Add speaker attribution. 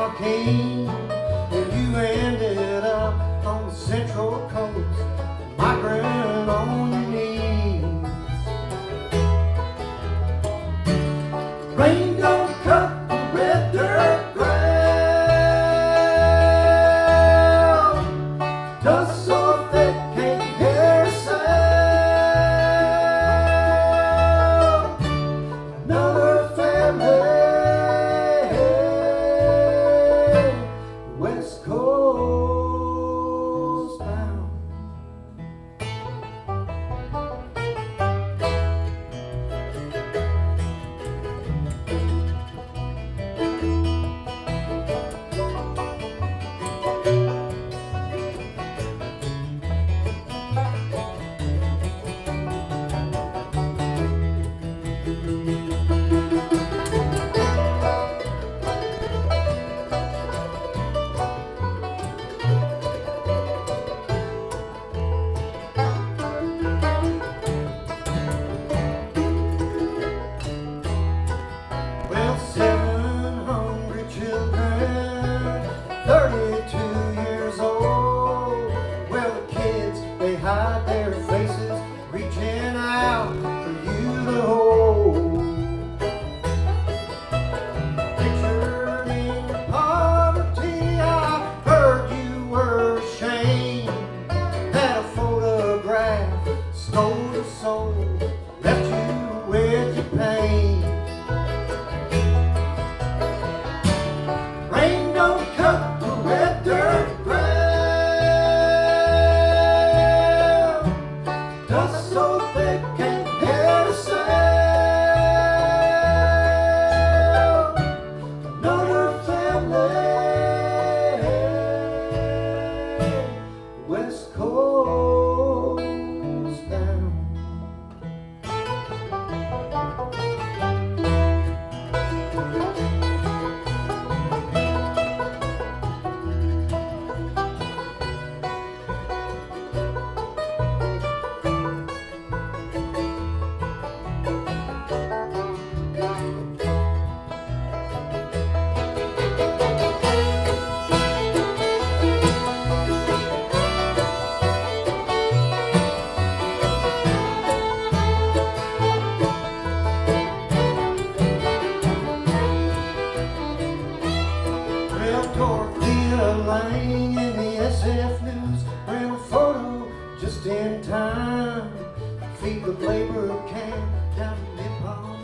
Speaker 1: Joaquin, and you ended up on the Central Coast, migrant on your knees. Rain don't cut the red dirt ground, dust so thick can't hear a sound. Another family, West Coast bound. Well, 7 hungry children, 32 years old. Well, the kids, they hide their faces, reaching out for you to hold. Pictured in your poverty, I heard you were ashamed. Had a photograph, stole your soul, left you with your pain. Rain don't cut the red dirt ground, dust so thick can't hear a sound. Another family, West Coast bound. Well, Dorothea Lange in the SF News ran a photo just in time. Feed the labor camp down in Nippon.